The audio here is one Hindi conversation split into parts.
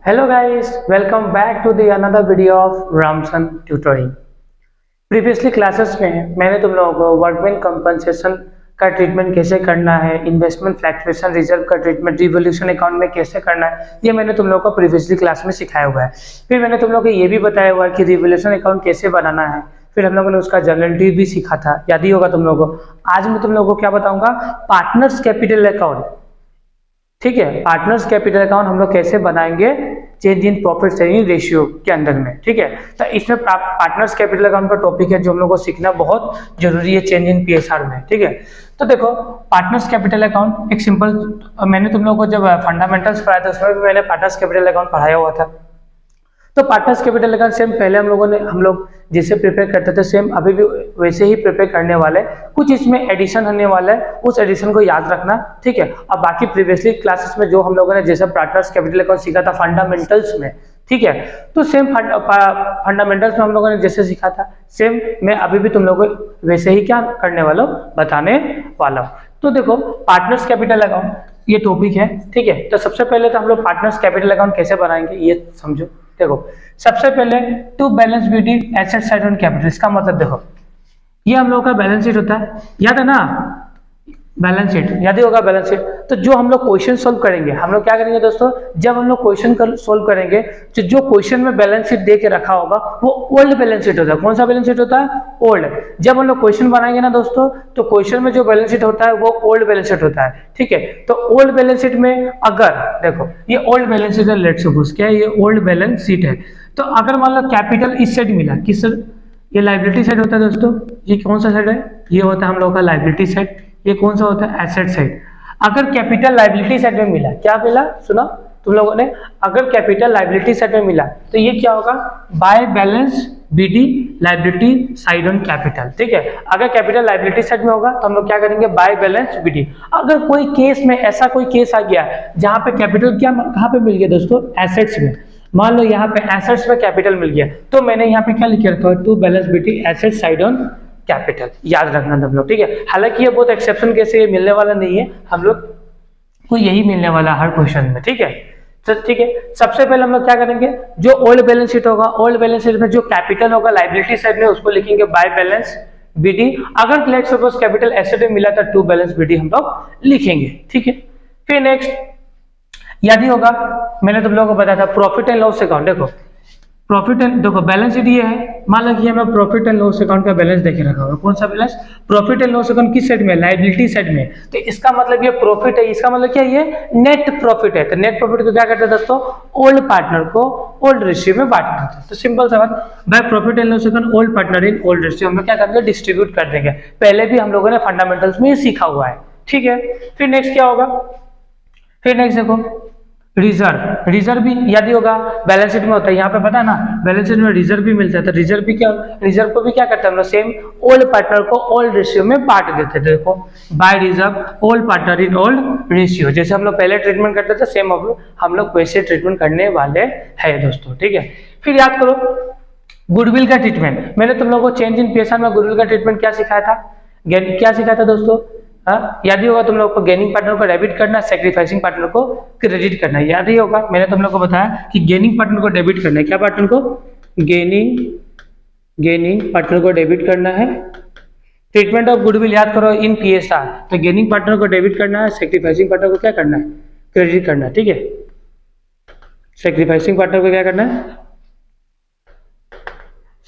Hello guys, welcome back to the another video of Ramson Tutoring। Previously classes में मैंने तुम लोगों को वर्कमैन कंपनसेशन का ट्रीटमेंट कैसे करना है, इन्वेस्टमेंट फ्लक्चुएशन रिजर्व का ट्रीटमेंट रिवोल्यूशन अकाउंट में कैसे करना है, ये मैंने तुम लोगों को प्रीवियसली क्लास में सिखाया हुआ है। फिर मैंने तुम लोगों को ये भी बताया हुआ है कि रिवोल्यूशन अकाउंट कैसे बनाना है। फिर हम लोगों ने उसका जनरलिटी भी सीखा था, याद ही होगा तुम लोगों को। आज मैं तुम लोगों को क्या बताऊंगा, पार्टनर्स कैपिटल अकाउंट। ठीक है, पार्टनर्स कैपिटल अकाउंट हम लोग कैसे बनाएंगे change in profit sharing ratio के अंदर में। ठीक है, तो इसमें पार्टनर्स कैपिटल अकाउंट का टॉपिक है जो हम लोग को सीखना बहुत जरूरी है चेंज इन पीएसआर में। ठीक है, तो देखो पार्टनर्स कैपिटल अकाउंट एक सिंपल, मैंने तुम लोग को जब फंडामेंटल्स पढ़ाया था उसमें भी मैंने पार्टनर्स कैपिटल अकाउंट पढ़ाया हुआ था। तो पार्टनर्स कैपिटल अकाउंट सेम पहले हम लोग जैसे प्रिपेयर करते थे सेम अभी भी वैसे ही प्रिपेयर करने वाले। कुछ इसमें एडिशन होने वाला है, उस एडिशन को याद रखना। ठीक है, अब बाकी प्रीवियसली क्लासेस में जो हम लोगों ने जैसे पार्टनर्स कैपिटल अकाउंट सीखा था फंडामेंटल्स में, ठीक है, तो सेम फंडामेंटल्स में हम लोगों ने जैसे सीखा था सेम मैं अभी भी तुम लोगों को वैसे ही क्या करने वाला हूँ, बताने वाला हूँ। तो देखो पार्टनर्स कैपिटल अकाउंट ये टॉपिक है। ठीक है, तो सबसे पहले तो हम लोग पार्टनर्स कैपिटल अकाउंट कैसे बनाएंगे ये समझो। देखो सबसे पहले to balance between asset side and capital, इसका मतलब देखो ये हम लोगों का बैलेंस शीट होता है, याद है ना, बैलेंस शीट याद ही होगा बैलेंस शीट। तो जो हम लोग क्वेश्चन सोल्व करेंगे, हम लोग क्या करेंगे दोस्तों, जब हम लोग क्वेश्चन सोल्व करेंगे तो जो क्वेश्चन में बैलेंस शीट दे के रखा होगा वो ओल्ड बैलेंस शीट होता है। कौन सा बैलेंस शीट होता है, ओल्ड। जब हम लोग क्वेश्चन बनाएंगे ना दोस्तों तो क्वेश्चन में जो बैलेंस शीट होता है वो ओल्ड बैलेंस शीट होता है। ठीक है, तो ओल्ड बैलेंस शीट में अगर देखो ये ओल्ड बैलेंस शीट है, लेट्स सपोज क्या है, ये ओल्ड बैलेंस शीट है। तो अगर मान लो कैपिटल इस साइड मिला, किस, ये लाइबिलिटी साइड होता है दोस्तों, ये कौन सा साइड है, ये होता है हम लोग का लाइबिलिटी साइड। ये कौन सा होता है, एसेट साइड। अगर कैपिटल लाइबिलिटी साइड में मिला, क्या मिला सुना तुम लोगों ने, अगर कैपिटल लाइबिलिटी साइड में मिला तो ये क्या होगा, by balance BD liability side on capital. ठीक है, अगर कैपिटल लाइबिलिटी साइड में होगा तो हम लोग क्या करेंगे, बाय बैलेंस बीडी। अगर कोई केस में ऐसा कोई केस आ गया जहां पे कैपिटल क्या कहां पे मिल गया दोस्तों, एसेट्स में, मान लो यहाँ पे एसेट्स में कैपिटल मिल गया तो मैंने यहाँ पे क्या लिख रखा है, to balance between asset side on capital, याद रखना तुम लोग। ठीक है, हालांकि ये बहुत एक्सेप्शन कैसे ये मिलने वाला नहीं है, हम लोग को यही मिलने वाला हर क्वेश्चन में। ठीक है, तो ठीक है, सबसे पहले हम लोग क्या करेंगे, जो ओल्ड बैलेंस शीट होगा, ओल्ड बैलेंस शीट में जो कैपिटल होगा लाइबिलिटी साइड में उसको लिखेंगे बाय बैलेंस बीडी। अगर लेट्स सपोज कैपिटल एसेट में मिला था टू बैलेंस बीडी हम लोग लिखेंगे। ठीक है, फिर नेक्स्ट याद ही होगा मैंने तुम लोगों को बताया था प्रॉफिट एंड लॉस अकाउंट। देखो प्रॉफिट एंड देखो बैलेंस शीट ये है, मान लो कि हमें प्रॉफिट एंड लॉस अकाउंट का बैलेंस देखे रखा होगा। कौन सा balance, profit and loss account किस साइड में, लाइबिलिटी साइड में। तो इसका मतलब ये प्रॉफिट है, इसका मतलब क्या, ये नेट प्रॉफिट है। तो नेट प्रॉफिट को क्या करते हैं दोस्तों, ओल्ड पार्टनर को ओल्ड रेशियो में बांट देते हैं। तो सिंपल सा बात, by profit and loss account old partner in old ratio हम लोग क्या करेंगे, डिस्ट्रीब्यूट कर देंगे। पहले भी हम लोगों ने फंडामेंटल्स में ये सीखा हुआ है। ठीक है, फिर नेक्स्ट क्या होगा, फिर नेक्स्ट देखो रिजर्व। रिजर्व भी याद ही होगा बैलेंस शीट में होता है, यहाँ पे पता है ना बैलेंस शीट में रिजर्व भी मिलता है। तो रिजर्व भी क्या, रिजर्व को भी क्या करते हैं हम लोग, सेम ओल्ड पार्टनर को ओल्ड रेशियो में बांट देते थे। देखो by reserve old partner in old ratio, जैसे हम लोग पहले ट्रीटमेंट करते थे सेम हम लोग वैसे ट्रीटमेंट करने वाले हैं दोस्तों। ठीक है, फिर याद करो गुडविल का ट्रीटमेंट। मैंने तुम लोगों को चेंज इन पीएसआर में गुडविल का ट्रीटमेंट क्या सिखाया था, क्या सिखाया था दोस्तों, याद ही होगा तुम लोग को, गेनिंग पार्टनर को डेबिट करना, सैक्रिफाइसिंग पार्टनर को क्रेडिट करना। याद ही होगा मैंने तुम लोग को बताया कि गेनिंग पार्टनर को डेबिट करना है, क्या पार्टनर को, गेनिंग पार्टनर को डेबिट करना है। ट्रीटमेंट ऑफ गुडविल याद करो इन पीएसआर, तो गेनिंग पार्टनर को डेबिट करना है, सैक्रिफाइसिंग पार्टनर को क्या करना है, क्रेडिट करना है। ठीक है, सैक्रिफाइसिंग पार्टनर को क्या करना है,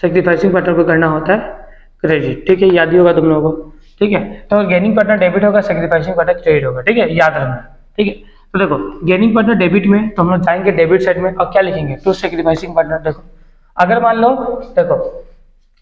सैक्रिफाइसिंग पार्टनर को करना होता है क्रेडिट। ठीक है, याद ही होगा तुम लोगों को। ठीक है, तो गेनिंग पार्टनर डेबिट होगा, सैक्रिफाइसिंग पार्टनर क्रेडिट होगा। ठीक है, याद रखना। ठीक है, तो देखो गेनिंग पार्टनर डेबिट में तो हम लोग जाएंगे डेबिट साइड में और क्या लिखेंगे, टू सैक्रिफाइसिंग पार्टनर। देखो अगर मान लो देखो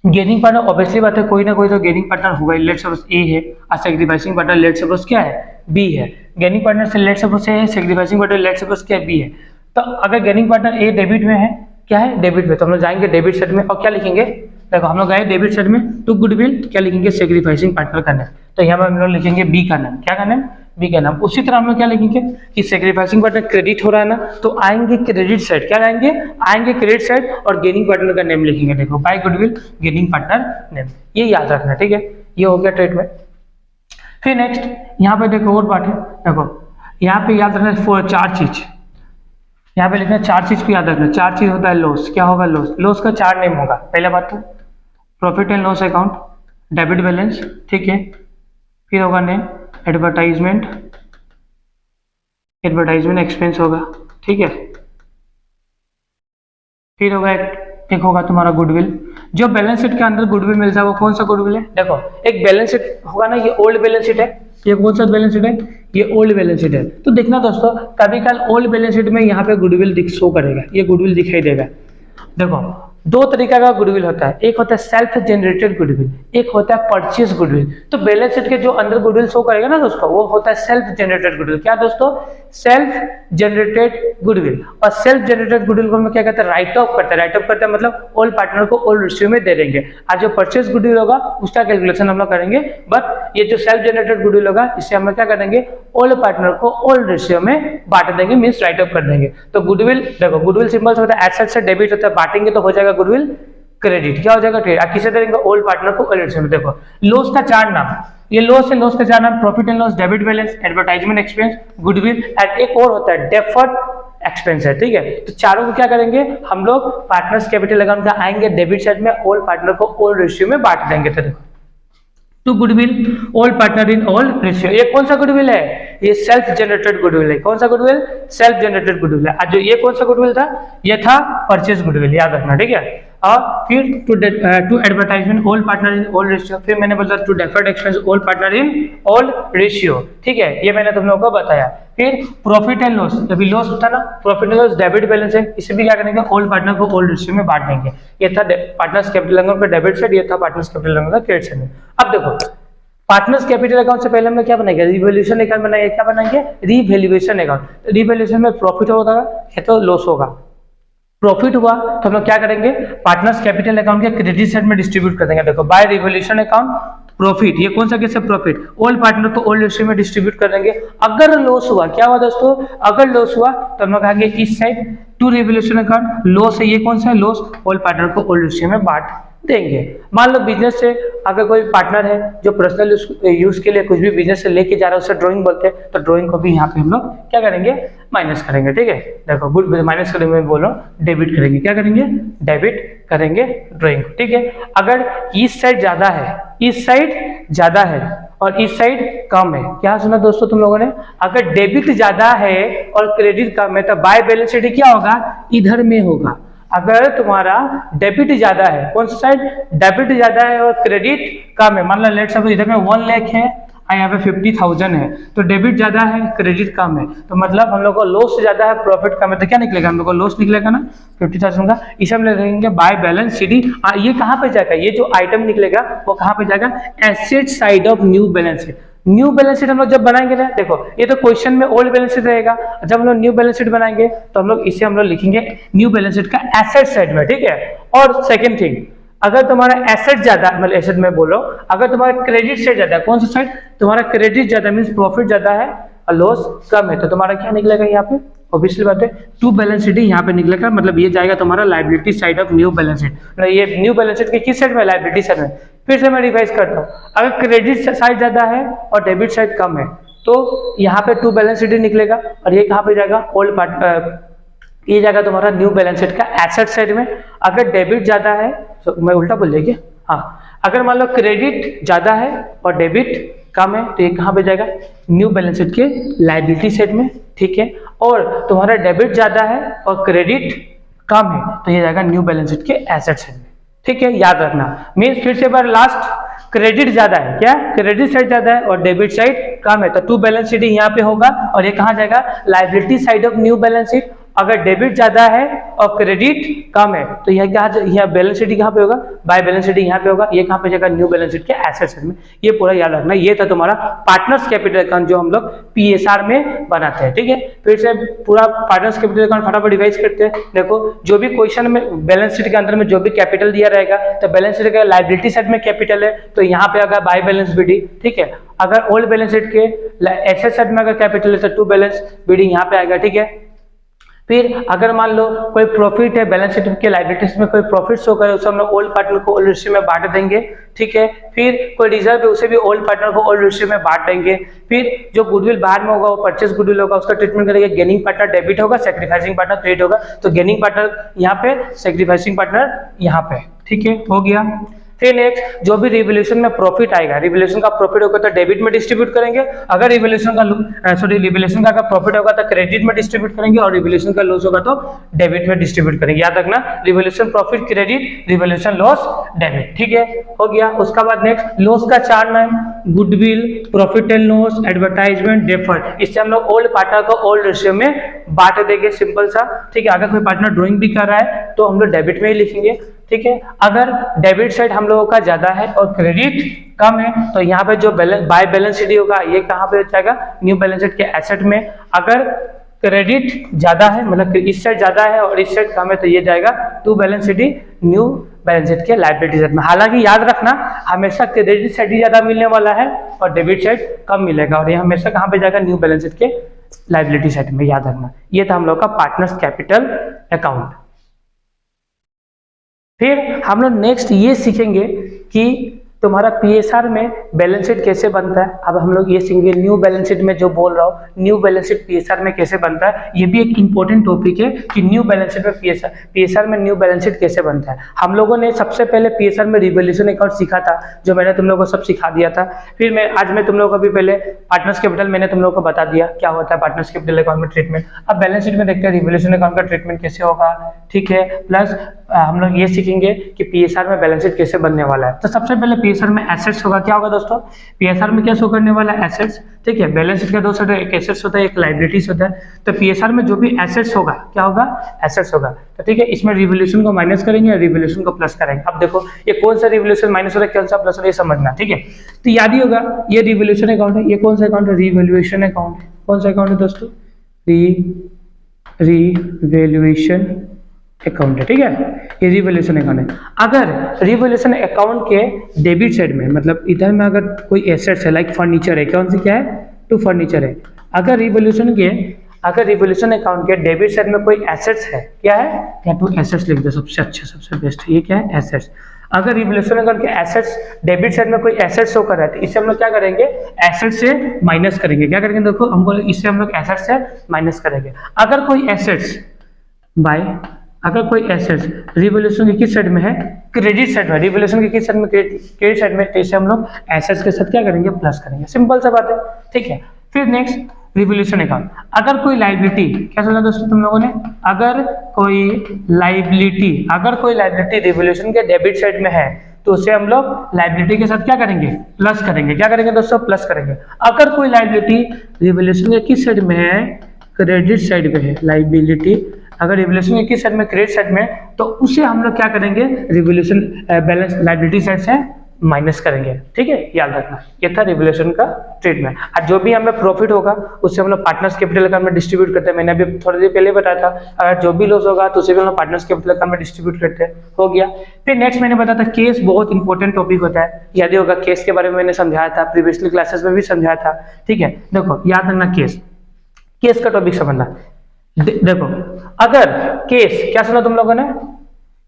गेनिंग पार्टनर ऑब्वियसली बात है कोई ना कोई तो गेनिंग पार्टनर होगा, लेट्स सपोज ए है और सैक्रिफाइसिंग पार्टनर लेट्स सपोज क्या है, बी है। गेनिंग पार्टनर से लेट्स सपोज है, सैक्रिफाइसिंग पार्टनर लेट्स सपोज क्या है, बी है। तो अगर गेनिंग पार्टनर ए डेबिट में है, क्या है, डेबिट में, तो हम लोग जाएंगे डेबिट साइड में और क्या लिखेंगे, देखो हम लोग गए डेबिट साइड में टू गुडविल, क्या लिखेंगे, सैक्रिफाइसिंग पार्टनर का नाम। तो यहाँ पर हम लोग लिखेंगे बी का नाम, क्या का नाम, बी का नाम। उसी तरह हम लोग क्या लिखेंगे कि सैक्रिफाइसिंग पार्टनर क्रेडिट हो रहा है ना, तो आएंगे क्रेडिट साइड, क्या आएंगे, आएंगे क्रेडिट साइड और गेनिंग पार्टनर का नेम लिखेंगे। देखो by goodwill gaining partner name, ये याद रखना। ठीक है, ये हो गया ट्रीटमेंट। फिर नेक्स्ट यहाँ पे देखो और बात है, देखो यहाँ पे याद रखना चार चीज, यहाँ पे लिखना है चार चीज को याद रखना, चार चीज होता है लॉस। क्या होगा लॉस? लॉस का चार नेम होगा। पहला बात तो profit and loss account, debit balance, ठीक है। फिर होगा नेम एडवर्टाइजमेंट, एडवर्टाइजमेंट एक्सपेंस होगा, ठीक है। फिर होगा एक होगा तुम्हारा गुडविल। जो बैलेंस शीट के अंदर गुडविल मिलता है वो कौन सा गुडविल है? देखो एक बैलेंस शीट होगा ना, ये ओल्ड बैलेंस शीट है, ये कौन सा बैलेंस शीट है? ये ओल्ड बैलेंस शीट है। तो देखना दोस्तों, कभी कल ओल्ड बैलेंस शीट में यहाँ पे गुडविल शो करेगा, ये गुडविल दिखाई देगा। देखो दो तरीका का गुडविल होता है, एक होता है सेल्फ जनरेटेड गुडविल, एक होता है परचेज गुडविल। तो बैलेंस शीट के जो अंदर गुडविल शो करेगा ना दोस्तों, वो होता है सेल्फ जनरेटेड गुडविल। क्या दोस्तों? Self generated goodwill. और सेल्फ जनरेटेड गुडविल को हम क्या कहते हैं? राइट ऑफ करते हैं। राइट ऑफ करते हैं मतलब ओल्ड पार्टनर को ओल्ड रेशियो में दे देंगे। आज जो परचेज गुडविल होगा उसका कैलकुलेशन हम लोग करेंगे, बट ये जो सेल्फ जनरेटेड गुडविल होगा इससे हम लोग क्या करेंगे? ओल्ड पार्टनर को ओल्ड रेशियो में बांट देंगे, मींस राइट ऑफ कर देंगे। तो गुडविल देखो, गुडविल सिंबल्स होता है एसेट से डेबिट होता है, बांटेंगे तो हो जाएगा गुडविल क्रेडिट। क्या हो जाएगा? क्रेडिट। किसे देंगे? ओल्ड पार्टनर को ओल्ड रेशियो में। देखो लॉस का चार नाम, ये लॉस है, लॉस का चार नाम profit and loss, debit balance, advertisement expense, goodwill and एक और होता है डेफर्ड एक्सपेंस है, ठीक है। तो चारों को क्या करेंगे हम लोग? पार्टनर्स कैपिटल अकाउंट का आएंगे डेबिट साइड में, ओल्ड पार्टनर को ओल्ड रेशियो में बांट देंगे। तो देखो to goodwill old partner in old ratio. ये कौन सा गुडविल है? ये सेल्फ जनरेटेड गुडविल है। कौन सा गुडविल? सेल्फ जनरेटेड गुडविल है। आज जो ये कौन सा गुडविल था? ये था परचेज गुडविल, याद रखना, ठीक है। और फिर to advertisement old partner in old ratio, फिर मैंने बोला to deferred expense old partner in old ratio, ठीक है। ये मैंने तुम लोगों को बताया। फिर प्रॉफिट एंड लॉस, अभी लॉस था ना, profit and loss debit balance है, इसे भी क्या करेंगे? ओल्ड पार्टनर को ओल्ड रेशियो में बांट देंगे। ये था पार्टनर्स कैपिटल अकाउंट का डेबिट साइड, ये था पार्टनर्स कैपिटल अकाउंट का क्रेडिट साइड। अब देखो पार्टनर्स कैपिटल अकाउंट से पहले हम लोग क्या बनाएंगे? रिवैल्यूएशन अकाउंट बनाएंगे। क्या बनाएंगे? Revaluation account. रिवैल्यूएशन में प्रॉफिट होगा या तो लॉस होगा। प्रॉफिट हुआ तो हम लोग क्या करेंगे? पार्टनर्स कैपिटल अकाउंट के क्रेडिट साइड में डिस्ट्रीब्यूट कर देंगे। देखो बाय रिवैल्यूएशन अकाउंट प्रॉफिट, ये कौन सा केस है? प्रॉफिट। ओल्ड पार्टनर को ओल्ड रेशियो में डिस्ट्रीब्यूट कर देंगे। अगर लॉस हुआ, क्या हुआ दोस्तों? अगर लॉस हुआ तो हम लोग कहेंगे इस side to revaluation account, loss है, ये कौन सा है? लॉस। ओल्ड पार्टनर को ओल्ड रेशियो में बांट देंगे। मान लो बिजनेस से अगर कोई पार्टनर है जो पर्सनल यूज के लिए कुछ भी बिजनेस से लेके जा रहा है, उससे ड्राइंग बोलते हैं, तो ड्राइंग को भी यहाँ पे हम लोग क्या करेंगे? माइनस करेंगे, ठीक है। देखो गुड माइनस करेंगे, मैं बोल रहा हूँ डेबिट करेंगे। क्या करेंगे? डेबिट करेंगे ड्राइंग को, ठीक है। अगर इस साइड ज्यादा है, इस साइड ज्यादा है और इस साइड कम है, क्या सुना दोस्तों तुम लोगों ने? अगर डेबिट ज्यादा है और क्रेडिट कम है तो बाय बैलेंस शीट क्या होगा? इधर में होगा। अगर तुम्हारा डेबिट ज्यादा है, कौन सा साइड? डेबिट ज्यादा है और क्रेडिट कम है, मान लो लेट्स सपोज इधर में 1 लाख है और यहाँ पे 50,000 है, तो डेबिट ज्यादा है क्रेडिट कम है, तो मतलब हम लोग को लॉस ज्यादा है प्रॉफिट कम है, तो क्या निकलेगा? हम लोग को लॉस निकलेगा ना 50,000 का। इसे हम लिखेंगे बाय बैलेंस शीट। ये कहाँ पे जाएगा? ये जो आइटम निकलेगा वो कहाँ पे जाएगा? Asset side of new balance sheet. New balance sheet हम लोग जब बनाएंगे ना, देखो ये तो क्वेश्चन में ओल्ड बैलेंस शीट रहेगा, जब हम लोग न्यू बैलेंस शीट बनाएंगे तो हम लोग इसे हम लोग लिखेंगे न्यू बैलेंस शीट का एसेट साइड में, ठीक है। और सेकंड थिंग, अगर तुम्हारा एसेट ज्यादा, मतलब एसेट में बोलो, अगर तुम्हारा क्रेडिट से ज्यादा, कौन सा साइड? तुम्हारा क्रेडिट ज्यादा मींस प्रॉफिट ज्यादा है और लॉस कम है, तो तुम्हारा क्या निकलेगा यहाँ पे? ऑब्वियसली बात है टू बैलेंस शीट यहाँ पे निकलेगा, मतलब ये जाएगा तुम्हारा liability side of new balance sheet. ये न्यू बैलेंस शीट के किस साइड में? लायबिलिटी साइड में। फिर से मैं रिवाइज करता हूँ, अगर क्रेडिट साइड ज्यादा है और डेबिट साइड कम है तो यहाँ पे टू बैलेंस शीट निकलेगा, और ये कहाँ पे जाएगा? ओल्ड पार्ट, ये जाएगा तुम्हारा न्यू बैलेंस शीट का एसेट साइड में। अगर डेबिट ज्यादा है तो मैं उल्टा बोल देगी, हाँ, अगर मान लो क्रेडिट ज्यादा है और डेबिट कम है तो ये कहाँ पे जाएगा? न्यू बैलेंस शीट के लायबिलिटी साइड में, ठीक है। और तुम्हारा डेबिट ज्यादा है और क्रेडिट कम है तो ये जाएगा न्यू बैलेंस शीट के एसेट साइड में, ठीक है, याद रखना। मीन्स फिर से बार लास्ट, क्रेडिट ज्यादा है, क्या? क्रेडिट साइड ज्यादा है और डेबिट साइड कम है, तो टू बैलेंस शीट यहाँ पे होगा और ये कहाँ जाएगा? Liability side of new balance sheet. अगर डेबिट ज्यादा है और क्रेडिट कम है तो यह क्या? यहाँ बैलेंस शीट कहाँ पे होगा? बाय बैलेंस शीट यहाँ पे होगा, ये कहाँ पे जाएगा? न्यू बैलेंस शीट के एसेट साइड में। ये पूरा याद रखना। ये था तुम्हारा पार्टनर्स कैपिटल अकाउंट जो हम लोग पीएसआर में बनाते हैं, ठीक है। फिर से पूरा पार्टनर्स कैपिटल अकाउंट फटाफट रिवाइज करते हैं। देखो जो भी क्वेश्चन में बैलेंस शीट के अंदर में जो भी कैपिटल दिया रहेगा, तो बैलेंस शीट का लायबिलिटी साइड में कैपिटल है तो यहाँ पे अगर बाय बैलेंस बीडी, ठीक है। अगर ओल्ड बैलेंस शीट के एसेट साइड में अगर कैपिटल है तो टू बैलेंस बीडी यहाँ पे आएगा, ठीक है। फिर अगर मान लो कोई प्रॉफिट है, बैलेंस शीट के लायबिलिटीज में कोई प्रॉफिट शो करे, उसे हम लोग ओल्ड पार्टनर को ओल्ड रेशियो में बांट देंगे, ठीक है। फिर कोई रिजर्व है उसे भी ओल्ड पार्टनर को ओल्ड रेशियो में बांट देंगे। फिर जो गुडविल बाहर में होगा वो परचेस गुडविल होगा, उसका ट्रीटमेंट करेंगे। गेनिंग पार्टनर डेबिट होगा, सैक्रिफाइसिंग पार्टनर क्रेडिट होगा, तो गेनिंग पार्टनर यहाँ पे, सैक्रिफाइसिंग पार्टनर यहाँ पे, ठीक है, हो गया। फिर नेक्स्ट जो भी रिवोल्यूशन में प्रॉफिट आएगा, रिवोल्यूशन का प्रॉफिट होगा तो डेबिट में डिस्ट्रीब्यूट करेंगे, अगर रिवोल्यूशन का अगर प्रॉफिट होगा तो क्रेडिट में डिस्ट्रीब्यूट करेंगे, और रिवोल्यूशन का लॉस होगा तो डेबिट में डिस्ट्रीब्यूट करेंगे। याद रखना, revolution profit credit, revolution loss debit, ठीक है, हो गया। उसका बाद नेक्स्ट लॉस का 4 नाम, goodwill, profit and loss, advertisement, deferred. इससे हम लोग ओल्ड पार्टनर को ओल्ड रेशियो में बांट देंगे, सिंपल सा, ठीक है। अगर कोई पार्टनर ड्राइंग भी कर रहा है तो हम लोग डेबिट में ही लिखेंगे, ठीक है। अगर डेबिट साइड हम लोगों का ज्यादा है और क्रेडिट कम है तो यहाँ पे जो बैलेंस बाय बैलेंस शीट होगा ये कहाँ पे जाएगा, न्यू बैलेंस शीट के एसेट में। अगर क्रेडिट ज्यादा है, मतलब इस साइड ज्यादा है और इस साइड कम है, तो ये जाएगा to balance sheet new balance sheet के लायबिलिटी साइड में। हालांकि याद रखना, हमेशा क्रेडिट साइड ही ज्यादा मिलने वाला है और डेबिट साइड कम मिलेगा, और ये हमेशा कहाँ पे जाएगा, न्यू बैलेंस शीट के लायबिलिटी साइड में, याद रखना। ये था हम लोग का पार्टनर्स कैपिटल अकाउंट। फिर हम लोग नेक्स्ट ये सीखेंगे कि तुम्हारा पीएसआर में बैलेंस शीट कैसे बनता है। अब हम लोग ये सीखेंगे न्यू बैलेंस शीट में, जो बोल रहा हूँ, न्यू बैलेंस शीट पीएसआर में कैसे बनता है। ये भी एक इंपॉर्टेंट टॉपिक है कि न्यू बैलेंस शीट में पीएसआर में न्यू बैलेंस शीट कैसे बनता है। हम लोगों ने सबसे पहले पीएसआर में रिवोल्यूशन अकाउंट सीखा था, जो मैंने तुम लोगों को सब सिखा दिया था। फिर आज मैं तुम लोगों को भी पहले पार्टनर्स कैपिटल मैंने तुम लोगों को बता दिया क्या होता है पार्टनर्स कैपिटल अकाउंट में ट्रीटमेंट। अब बैलेंस शीट में देखते हैं रिवोल्यूशन अकाउंट का ट्रीटमेंट कैसे होगा, ठीक है। प्लस हम लोग ये सीखेंगे कि पीएसआर में बैलेंस शीट कैसे बनने वाला है। तो सबसे पहले पीएसआर में एसेट्स होगा, क्या होगा दोस्तों, पीएसआर में क्या शो करने वाला है, एसेट्स, ठीक है। बैलेंस शीट का दो साइड, एक एसेट्स होता है, एक लायबिलिटीज होता है। तो पीएसआर में जो भी एसेट्स होगा, क्या होगा, एसेट्स होगा, तो ठीक है। इसमें रिवोल्यूशन को माइनस करेंगे और रिवोल्यूशन को प्लस करेंगे। अब देखो ये कौन सा रिवोल्यूशन माइनस हो रहा है, कौन सा प्लस हो रहा है, ये समझना, ठीक है। तो याद ही होगा ये रिवोल्यूशन अकाउंट है, ये कौन सा अकाउंट है, रिवोल्यूशन अकाउंट। कौन सा अकाउंट है दोस्तों, रिवोल्यूशन अकाउंट है, ठीक है। ये रिवोल्यूशन अकाउंट है। अगर रिवोल्यूशन अकाउंट के डेबिट साइड में, मतलब इधर में अगर कोई एसेट्स है, लाइक फर्नीचर है, कौन सी क्या है, टू फर्नीचर है। अगर रिवोल्यूशन अकाउंट के डेबिट साइड में कोई एसेट्स है, क्या है, या टू एसेट्स लिख दो, सबसे अच्छा, सबसे बेस्ट, ये क्या है, एसेट्स। अगर रिवोल्यूशन अकाउंट के एसेट्स डेबिट साइड में कोई एसेट्स शो कर रहा है तो इसे हम लोग क्या करेंगे, एसेट से माइनस करेंगे। क्या करेंगे, देखो हमको इससे हम लोग एसेट से माइनस करेंगे। अगर कोई एसेट्स रिवोल्यूशन की किस साइड में है, क्रेडिट साइड में, रिवोल्यूशन की किस साइड में, क्रेडिट साइड में, तो इसे हम लोग एसेट्स के साथ क्या करेंगे, प्लस करेंगे, सिंपल सा बात है, ठीक है। फिर नेक्स्ट रिवोल्यूशन अकाउंट, अगर कोई लायबिलिटी, क्या सुना दोस्तों तुम लोगों ने, अगर कोई लायबिलिटी रिवोल्यूशन के डेबिट साइड में है तो उसे हम लोग लायबिलिटी के साथ क्या करेंगे, प्लस करेंगे। क्या करेंगे दोस्तों, प्लस करेंगे। अगर कोई लायबिलिटी रिवोल्यूशन के किस साइड में है, क्रेडिट साइड में है, लायबिलिटी अगर रिवोल्यूशन के किस साइड में, क्रेडिट साइड में, तो उसे हम लोग क्या करेंगे, रिवोल्यूशन बैलेंस लायबिलिटी साइड से माइनस करेंगे, ठीक है, याद रखना। ये था रिवोल्यूशन का ट्रीटमेंट। और जो भी हमें प्रॉफिट होगा उससे हम लोग पार्टनर्स कैपिटल अकाउंट में डिस्ट्रीब्यूट करते हैं। मैंने अभी थोड़ी देर पहले बताया था, अगर जो भी लॉस होगा तो उसे भी हम लोग पार्टनर्स कैपिटल अकाउंट में डिस्ट्रीब्यूट करते हैं, हो गया। फिर नेक्स्ट मैंने बताया था केस बहुत इंपॉर्टेंट टॉपिक होता है, याद ही होगा, केस के बारे में मैंने समझाया था, प्रीवियसली क्लासेस में भी समझाया था, ठीक है। देखो याद रखना, केस का टॉपिक समझना। देखो अगर केस, क्या सुना तुम लोगों ने,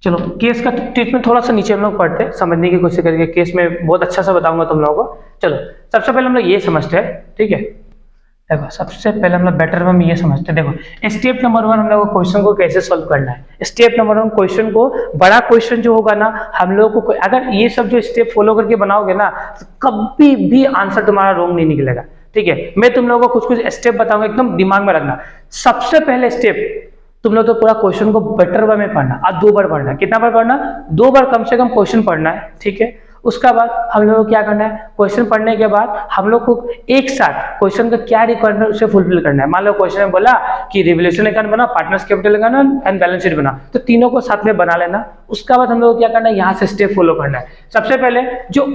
चलो केस का ट्रीटमेंट थोड़ा सा नीचे हम लोग पढ़ते हैं, समझने की कोशिश करेंगे। केस में बहुत अच्छा सा बताऊंगा तुम लोगों को। चलो सबसे पहले हम लोग ये समझते हैं, ठीक है। देखो सबसे पहले हम लोग बेटर वे में ये समझते हैं। देखो स्टेप नंबर 1 हम लोग को क्वेश्चन को कैसे सॉल्व करना है। स्टेप नंबर 1 क्वेश्चन को, बड़ा क्वेश्चन जो होगा ना, हम लोगों को अगर ये सब जो स्टेप फॉलो करके बनाओगे ना, तो कभी भी आंसर तुम्हारा रॉन्ग नहीं निकलेगा, ठीक है। मैं तुम लोगों को कुछ स्टेप बताऊंगा, एकदम दिमाग में रखना। सबसे पहले स्टेप, तुम लोग तो पूरा क्वेश्चन को बेटर वे में पढ़ना, आज 2 बार पढ़ना। कितना बार पढ़ना, 2 बार कम से कम क्वेश्चन पढ़ना है, ठीक है। उसका बाद हम लोग को क्या करना है, क्वेश्चन पढ़ने के बाद हम लोग को एक साथ क्वेश्चन का क्या रिक्वायरमेंट है उसे फुलफिल करना है। मान लो क्वेश्चन में बोला कि रिवोल्यूशन अकाउंट बना, partners capital account and balance sheet बना, तो तीनों को साथ में बना लेना। उसका बाद हम लोग को क्या करना है, यहाँ से स्टेप फॉलो करना है। सबसे पहले जो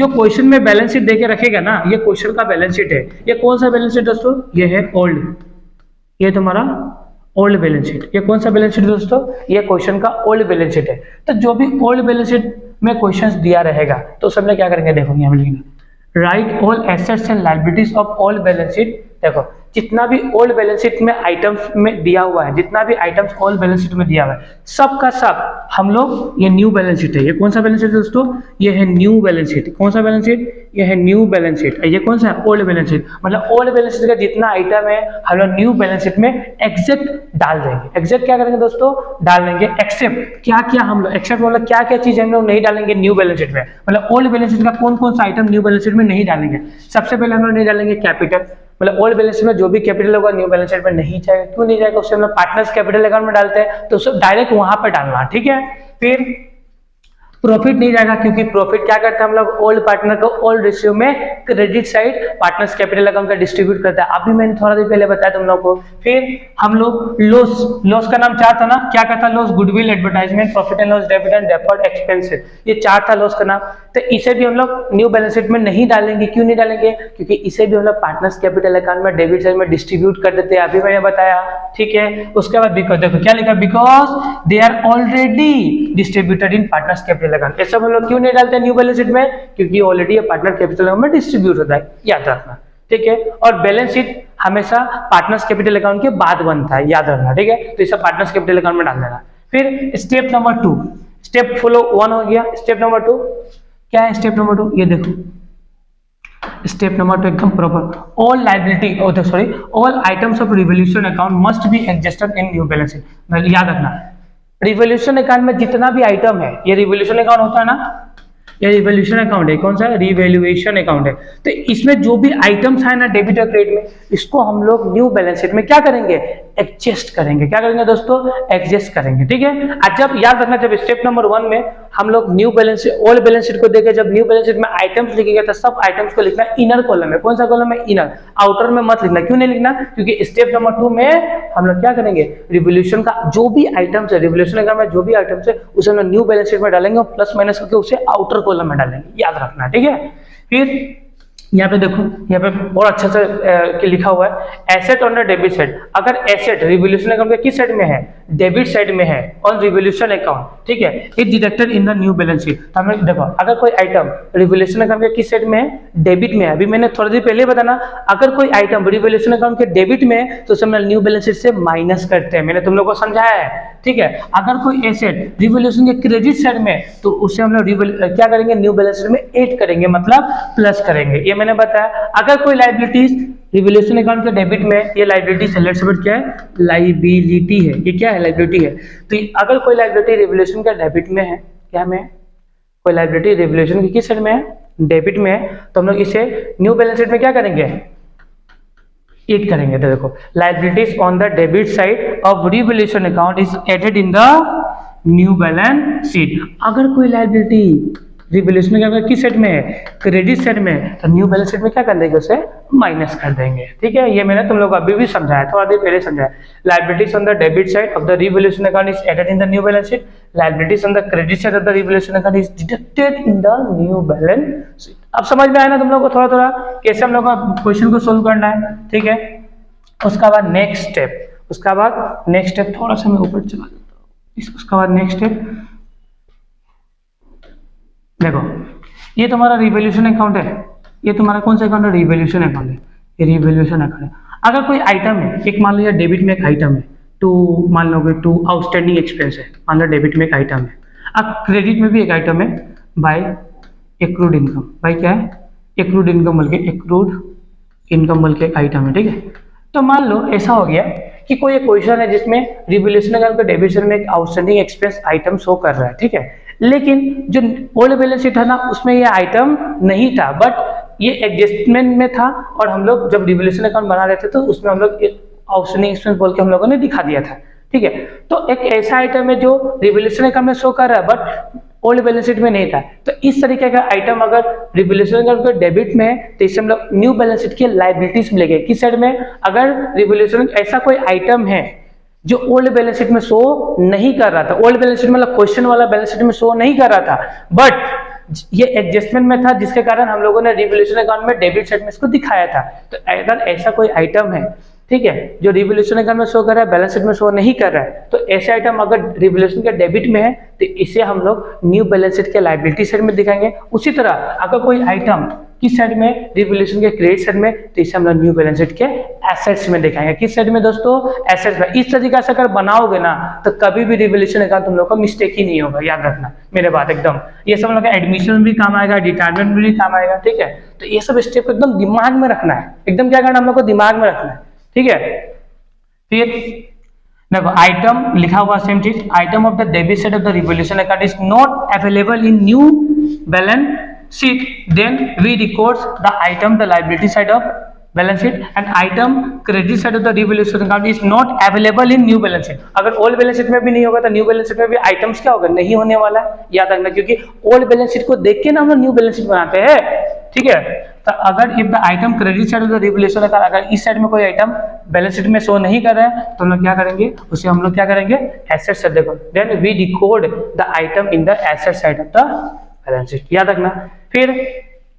क्वेश्चन में बैलेंस शीट देके रखेगा ना, ये क्वेश्चन का बैलेंस शीट है। ये कौन सा बैलेंस शीट दोस्तों, ये है ओल्ड, ये तुम्हारा ओल्ड बैलेंस शीट। ये कौन सा बैलेंस शीट दोस्तों, ये क्वेश्चन का ओल्ड बैलेंस शीट है। तो जो भी ओल्ड बैलेंस शीट में क्वेश्चंस दिया रहेगा तो सब में क्या करेंगे, देखो यहाँ पे लिखना, right all assets and liabilities of old balance sheet देखो जितना भी ओल्ड बैलेंस शीट में आइटम्स में दिया हुआ है, जितना भी आइटम्स ओल्ड बैलेंस शीट में दिया हुआ है, सब का सब हम लोग, ये न्यू बैलेंस शीट है। ये कौन सा बैलेंस शीट है दोस्तों? ये है न्यू बैलेंस शीट। कौन सा बैलेंस शीट? ये है न्यू बैलेंस शीट। ये कौन सा है? Old balance sheet. मतलब ओल्ड बैलेंस शीट का जितना आइटम है हम लोग न्यू बैलेंस शीट में एग्जैक्ट डाल देंगे। एग्जैक्ट क्या करेंगे दोस्तों? डाल देंगे। एक्सेप्ट क्या क्या हम लोग, एक्सेप्ट मतलब क्या क्या चीज हम लोग नहीं डालेंगे न्यू बैलेंस शीट में, मतलब ओल्ड बैलेंस शीट का कौन कौन सा आइटम न्यू बैलेंस शीट में नहीं डालेंगे। सबसे पहले हम लोग नहीं डालेंगे कैपिटल, मतलब ओल्ड बैलेंस शीट में जो भी कैपिटल होगा न्यू बैलेंस शीट में नहीं जाएगा। क्यों नहीं जाएगा? उससे हम लोग पार्टनर्स कैपिटल अकाउंट में डालते हैं, तो उसको डायरेक्ट वहां पर डालना, ठीक है। फिर प्रॉफिट नहीं जाएगा, क्योंकि प्रॉफिट क्या करते हैं हम लोग? ओल्ड पार्टनर को ओल्ड रेशियो में credit side partners capital account का डिस्ट्रीब्यूट करता है। अभी मैंने थोड़ा देर पहले बताया तुम लोग को। फिर हम लोग लॉस का नाम चार था ना, क्या था? Loss, goodwill, advertisement, profit and loss, debit and deferred expenses, ये चार था लॉस का नाम। तो इसे भी हम लोग न्यू बैलेंस शीट में नहीं डालेंगे। क्यों नहीं डालेंगे? क्योंकि इसे भी हम लोग पार्टनर्स कैपिटल अकाउंट में डेबिट साइड में डिस्ट्रीब्यूट कर देते हैं, अभी मैंने बताया, ठीक है। उसके बाद बिकॉज, देखो क्या लिखा? Because they are already distributed in partners capital account. ऐसा हम लोग क्यों नहीं डालते न्यू बैलेंस शीट में? क्योंकि ऑलरेडी ये पार्टनर कैपिटल अकाउंट में डिस्ट्रीब्यूट होता है, याद रखना, ठीक है। और बैलेंस शीट हमेशा पार्टनर्स कैपिटल अकाउंट के बाद बनता है, याद रखना, ठीक है। तो इसे पार्टनर्स कैपिटल अकाउंट में डाल देना। फिर स्टेप नंबर 2, स्टेप फॉलो 1 हो गया। स्टेप नंबर 2 क्या है? स्टेप नंबर 2 ये देखो, स्टेप नंबर 2 एकदम proper. All liability, all items of revaluation account must be adjusted in new balance sheet. याद रखना, रिवोल्यूशन अकाउंट में जितना भी आइटम है, ये रिवोल्यूशन अकाउंट होता है ना, ये रिवोल्यूशन अकाउंट है। कौन सा? रिवैल्यूएशन अकाउंट है। तो इसमें जो भी आइटम्स है ना डेबिट और क्रेडिट में, इसको हम लोग न्यू बैलेंस शीट में क्या करेंगे? एडजस्ट करेंगे। क्या करेंगे दोस्तों? एडजस्ट करेंगे, ठीक है। आज जब याद रखना, जब स्टेप नंबर 1 में हम लोग new balance old balance sheet को देखे, जब न्यू बैलेंस शीट में आइटम्स लिखेंगे तो सब आइटम्स को लिखना इनर कॉलम में। कौन सा कॉलम में? इनर, आउटर में मत लिखना। क्यों नहीं लिखना? क्योंकि स्टेप नंबर 2 में हम लोग क्या करेंगे? रिवोल्यूशन का जो भी आइटम्स है, रिवोल्यूशन अकाउंट में जो भी आइटम्स है, उसे हम न्यू बैलेंस शीट में डालेंगे और प्लस माइनस करके उसे आउटर कॉलम में डालेंगे, याद रखना, ठीक है। फिर यहाँ पे देखो, यहाँ पे बहुत अच्छा से लिखा हुआ है, asset on the debit side. अगर एसेट रिवोल्यूशन अकाउंट के किस साइड में है? डेबिट साइड में है, ऑन रिवोल्यूशन अकाउंट, ठीक है। It deducted in the new balance sheet. तो हमें देखो, अगर कोई आइटम रिवोल्यूशन अकाउंट के किस साइड में है? डेबिट में है। अभी मैंने थोड़ी देर पहले बताना, अगर कोई आइटम रिवोल्यूशन अकाउंट के डेबिट में है तो उसे हम न्यू बैलेंस शीट से माइनस करते हैं। मैंने तुम लोग को समझाया है, ठीक है। अगर कोई एसेट रिवोल्यूशन के क्रेडिट साइड में तो उसे हम लोग क्या करेंगे? न्यू बैलेंस शीट में ऐड करेंगे, मतलब प्लस करेंगे, ये मैंने बताया। अगर कोई लायबिलिटीज रिवोल्यूशन अकाउंट के डेबिट में, ये लायबिलिटी से लेट्स सपोज क्या है? लायबिलिटी है। ये क्या है? लायबिलिटी है। तो अगर कोई लायबिलिटी रिवोल्यूशन का डेबिट में है, क्या में? कोई लायबिलिटी रिवोल्यूशन की किस साइड में है? डेबिट में है। तो हम लोग इसे न्यू बैलेंस शीट में क्या करेंगे? ऐड करेंगे। तो देखो, liabilities on the debit side of revaluation account is added in the new balance sheet. अगर कोई लायबिलिटी रिवोल्यूशन अकाउंट किस साइड में है? क्रेडिट साइड में, तो न्यू बैलेंस शीट में क्या कर देंगे? उसे माइनस कर देंगे, ठीक है। ये मैंने तुम लोग को अभी भी समझाया, थोड़ा देर पहले समझाया। Liabilities on the debit side of the revaluation account is added in the new balance sheet. Liabilities on the credit side of the revaluation account is deducted in the new balance sheet. अब समझ में आया ना तुम लोग को थोड़ा थोड़ा कैसे हम लोग का क्वेश्चन को सोल्व करना है, ठीक है। उसका बाद नेक्स्ट स्टेप, थोड़ा सा मैं ऊपर चला जाता हूँ। उसका बाद नेक्स्ट स्टेप देखो, ये तुम्हारा रिवोल्यूशन अकाउंट है। ये तुम्हारा कौन सा अकाउंट है? रिवोल्यूशन अकाउंट है। ये रिवोल्यूशन अकाउंट है। अगर कोई आइटम है, एक मान लो डेबिट में एक आइटम है, टू मान लोगे, टू आउटस्टैंडिंग एक्सपेंस है, मान लो डेबिट में एक आइटम है। अब क्रेडिट में भी एक आइटम है, बाय एक्रूड इनकम। बाय क्या है? एक्रूड इनकम बोल के, एक्रूड इनकम बोल के एक आइटम है, ठीक है। तो मान लो ऐसा हो गया कि कोई एक क्वेश्चन है जिसमें रिवोल्यूशन अकाउंट के डेबिट साइड में एक आउटस्टैंडिंग एक्सपेंस आइटम शो कर रहा है, ठीक है। लेकिन जो ओल्ड बैलेंस शीट था ना, उसमें ये आइटम नहीं था, बट ये एडजस्टमेंट में था। और हम लोग जब रिवोल्यूशन अकाउंट बना रहे थे तो उसमें हम लोग आउटस्टैंडिंग एक्सपेंस बोल के हम लोगों ने दिखा दिया था, ठीक है। तो एक ऐसा आइटम है जो रिवोल्यूशन अकाउंट में शो कर रहा है बट ओल्ड बैलेंस शीट में नहीं था। तो इस तरीके का आइटम अगर रिवोल्यूशन अकाउंट के डेबिट में है तो इससे हम लोग न्यू बैलेंस शीट की लायबिलिटीज मिलेंगे। किस साइड में? अगर रिवोल्यूशन ऐसा कोई आइटम है जो ओल्ड बैलेंस शीट में शो नहीं कर रहा था, ओल्ड बैलेंस शीट मतलब क्वेश्चन वाला बैलेंस शीट में शो नहीं कर रहा था, बट ये एडजस्टमेंट में था, जिसके कारण हम लोगों ने रिवोल्यूशन अकाउंट में डेबिट साइड में इसको दिखाया था। तो अगर ऐसा कोई आइटम है, ठीक है, जो रिवोल्यूशन अकाउंट में शो कर रहा है, बैलेंस शीट में शो नहीं कर रहा है, तो ऐसे आइटम अगर रिवोल्यूशन के डेबिट में है तो इसे हम लोग न्यू बैलेंस शीट के लायबिलिटी साइड में दिखाएंगे। उसी तरह अगर कोई आइटम किस साइड में, रिवोल्यूशन के क्रेडिट साइड में, तो इसे हम लोग न्यू बैलेंस शीट के एसेट्स में दिखाएंगे। किस साइड में दोस्तों, एसेट्स में। इस तरीका से अगर बनाओगे ना तो कभी भी रिवोल्यूशन अकाउंट तुम लोग को मिस्टेक ही नहीं होगा, याद रखना मेरे बात एकदम। ये सब हम लोग का एडमिशन में भी काम आएगा, रिटायरमेंट में भी काम आएगा, ठीक है। तो ये सब स्टेप को एकदम दिमाग में रखना है, एकदम क्या करना हम लोग को दिमाग में रखना है, ठीक है। फिर देखो आइटम लिखा हुआ सेम चीज, item of the debit side of the revaluation account is not available in new balance sheet, then we records the item the liability side of balance sheet and item credit side of the revaluation account is not available in new balance sheet. अगर ओल्ड बैलेंस शीट में भी नहीं होगा तो न्यू बैलेंस शीट में भी आइटम्स क्या होगा, नहीं होने वाला है, याद रखना। क्योंकि ओल्ड बैलेंस शीट को देख के ना हम लोग न्यू बैलेंस शीट बनाते हैं, ठीक है। तो अगर if the item credit side of the revaluation account, अगर इस साइड में कोई आइटम बैलेंस शीट में शो नहीं कर रहा है तो हम लोग क्या करेंगे, उसे हम लोग क्या करेंगे, एसेट साइड देखो, then we record the item in the asset side of the balance sheet, याद रखना। फिर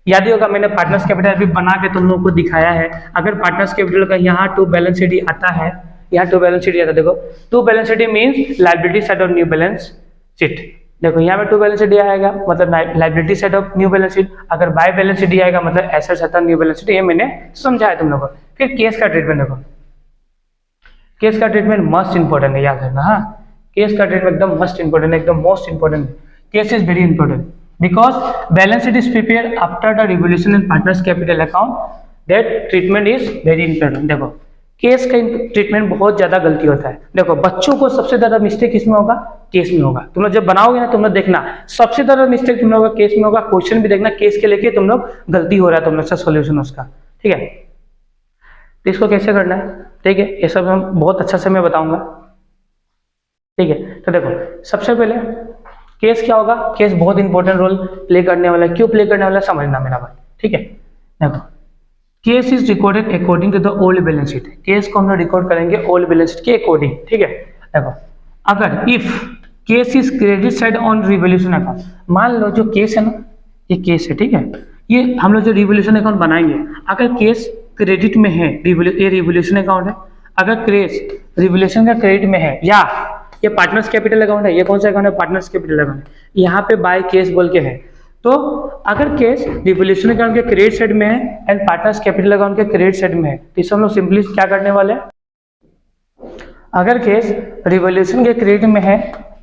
याद ही होगा मैंने पार्टनर्स कैपिटल अभी बना के तुम लोगों को दिखाया है। अगर पार्टनर्स कैपिटल का यहाँ टू बैलेंस शीट आता है, यहाँ टू बैलेंस शीट आता है, देखो to balance sheet means liability side of new balance sheet. देखो यहाँ पे टू बैलेंस शीट आएगा मतलब liability side of new balance sheet, अगर बाय बैलेंस शीट आएगा मतलब asset side of new balance sheet. ये मैंने समझाया तुम लोगों को। फिर केस का ट्रीटमेंट देखो, केस का ट्रीटमेंट मस्ट इंपॉर्टेंट है, याद रखना। हाँ, केस का ट्रीटमेंट एकदम मस्ट इंपॉर्टेंट है, एकदम most important. Case is very important because balance sheet is prepared after the revaluation in partners capital account, that treatment is very important। देखो केस का ट्रीटमेंट बहुत ज्यादा गलती होता है। देखो बच्चों को सबसे ज्यादा मिस्टेक किसमें होगा, केस में होगा। तुम लोग जब बनाओगे ना तुम लोग देखना सबसे ज्यादा मिस्टेक तुम लोग का केस में होगा। क्वेश्चन भी देखना केस के लेके तुम लोग गलती हो रहा है तुम लोग से सोल्यूशन उसका, ठीक है। तो इसको कैसे करना है, ठीक है, ये सब हम बहुत अच्छा से मैं बताऊंगा, ठीक है। तो देखो सबसे पहले केस क्या होगा, केस बहुत इंपॉर्टेंट रोल प्ले करने वाला है। क्यों प्ले करने वाला है समझना मेरा बात, ठीक है। देखो case is recorded according to the old balance sheet. Case को हम लोग रिकॉर्ड करेंगे ओल्ड बैलेंस शीट के अकॉर्डिंग, ठीक है। देखो अगर if case is credit side on revaluation account, मान लो जो केस है ना, ये केस है, ठीक है। ये हम लोग जो रिवोल्यूशन अकाउंट बनाएंगे, अगर केस क्रेडिट में है, ये रिवोल्यूशन अकाउंट है, अगर केस रिवोल्यूशन का क्रेडिट में है, या ये पार्टनर्स कैपिटल अकाउंट है, ये कौन सा अकाउंट है, पार्टनर्स कैपिटल अकाउंट, यहाँ पे बाय केस बोल के है। तो अगर केस रिवोल्यूशन अकाउंट के क्रेडिट साइड में है एंड पार्टनर्स कैपिटल अकाउंट के क्रेडिट साइड में है, तो इसे हम लोग सिंपली क्या करने वाले हैं, अगर केस रिवोल्यूशन के क्रेडिट में है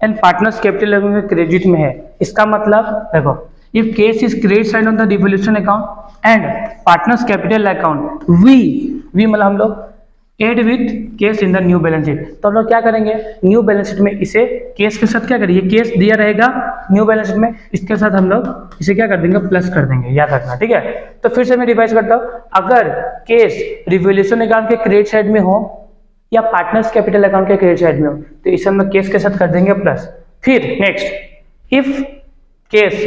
एंड पार्टनर्स कैपिटल अकाउंट के क्रेडिट में है, इसका मतलब देखो if case is credit side on the revaluation account and partners capital account, we मतलब हम लोग add with case in the new balance sheet. तो हम लोग क्या करेंगे, न्यू बैलेंस शीट में इसे केस के साथ क्या करेंगे, केस दिया रहेगा न्यू बैलेंस शीट में, इसके साथ हम लोग इसे क्या कर देंगे, प्लस कर देंगे, याद रखना, ठीक है। तो फिर से मैं रिवाइज करता हूँ, अगर केस रिवोल्यूशन अकाउंट के क्रेडिट साइड में हो या पार्टनर्स कैपिटल अकाउंट के क्रेडिट साइड में हो, तो इसे हम लोग केस के साथ कर देंगे प्लस। फिर next if case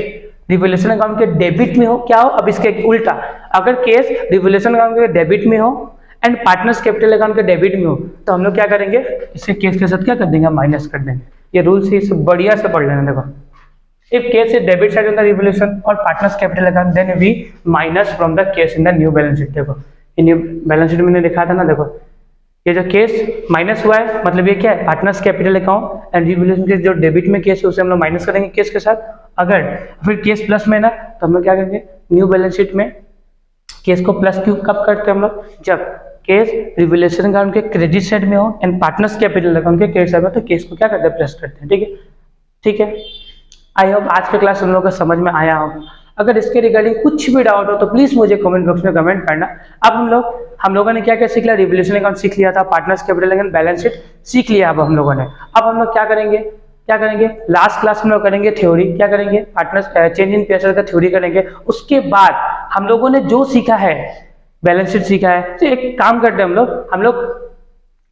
revolution account के डेबिट में हो, क्या हो, अब इसके उल्टा, अगर केस रिवोल्यूशन अकाउंट के डेबिट में हो एंड पार्टनर्स कैपिटल अकाउंट के डेबिट में हो, तो हम लोग क्या करेंगे, इसे केस के साथ क्या कर देंगे, माइनस कर देंगे। ये रूल से इसे बढ़िया से पढ़ लेना। देखो if case is debit side on the revaluation और partners capital account, then we minus from the cash in the new balance sheet. देखो ये न्यू बैलेंस शीट मैंने लिखा था ना, देखो ये जो केस माइनस हुआ है मतलब ये क्या है, partners capital account and revolution के जो डेबिट में केस है उसे हम लोग माइनस करेंगे केस के साथ। अगर फिर केस प्लस में ना, तो हम लोग क्या करेंगे, न्यू बैलेंस शीट में केस को प्लस क्यों कब करते हैं हम लोग, जब केस रिवोल्यूशन अकाउंट के क्रेडिट साइड में हो एंड पार्टनर्स कैपिटल अकाउंट के क्रेडिट साइड में, तो केस को क्या करते हैं, प्लस करते हैं, ठीक है, ठीक है। आई होप आज का क्लास हम लोगों को समझ में आया होगा। अगर इसके रिगार्डिंग कुछ भी डाउट हो तो प्लीज मुझे कमेंट बॉक्स में कमेंट करना। अब हम लोगों ने क्या क्या सीख लिया, रिवोल्यूशन अकाउंट सीख लिया था, partners capital account balance sheet सीख लिया। अब हम लोगों ने, अब हम लोग क्या करेंगे, लास्ट क्लास हम लोग करेंगे थ्योरी, क्या करेंगे, पार्टनर्स चेंज इन पेयर का थ्योरी करेंगे। उसके बाद हम लोगों ने जो सीखा है, बैलेंस शीट सीखा है, तो एक काम करते हैं हम लोग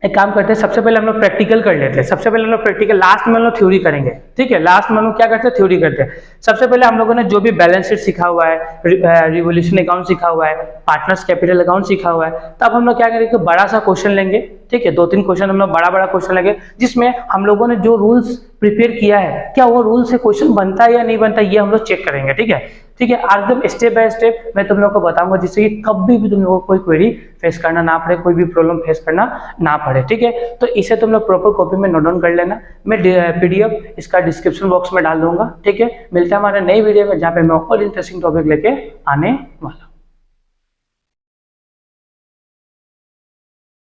एक काम करते हैं, सबसे पहले हम लोग प्रैक्टिकल कर लेते हैं। सबसे पहले हम लोग प्रैक्टिकल, लास्ट में हम लोग थ्योरी करेंगे, ठीक है। लास्ट में हम लोग क्या करते हैं, थ्योरी करते हैं। सबसे पहले हम लोगों ने जो भी बैलेंस शीट सीखा हुआ है, रिवोल्यूशन अकाउंट सीखा हुआ है, पार्टनर्स कैपिटल अकाउंट सीखा हुआ है, तो अब हम लोग क्या करेंगे, बड़ा सा क्वेश्चन लेंगे, ठीक है, 2-3 क्वेश्चन हम लोग बड़ा क्वेश्चन लेंगे, जिसमें हम लोगों ने जो रूल्स प्रिपेयर किया है, क्या वो रूल से क्वेश्चन बनता है या नहीं बनता, ये हम लोग चेक करेंगे, ठीक है, ठीक है। एकदम स्टेप बाय स्टेप मैं तुम लोगों को बताऊंगा, जिससे कि कभी भी तुम लोगों को कोई क्वेरी फेस करना ना पड़े, कोई भी प्रॉब्लम फेस करना ना पड़े, ठीक है। तो इसे तुम लोग प्रॉपर कॉपी में नोट डाउन कर लेना। मैं पीडीएफ इसका डिस्क्रिप्शन बॉक्स में डाल दूंगा, ठीक है। मिलता है हमारे नई वीडियो में, जहाँ पे मैं और इंटरेस्टिंग टॉपिक लेके आने वाला हूँ।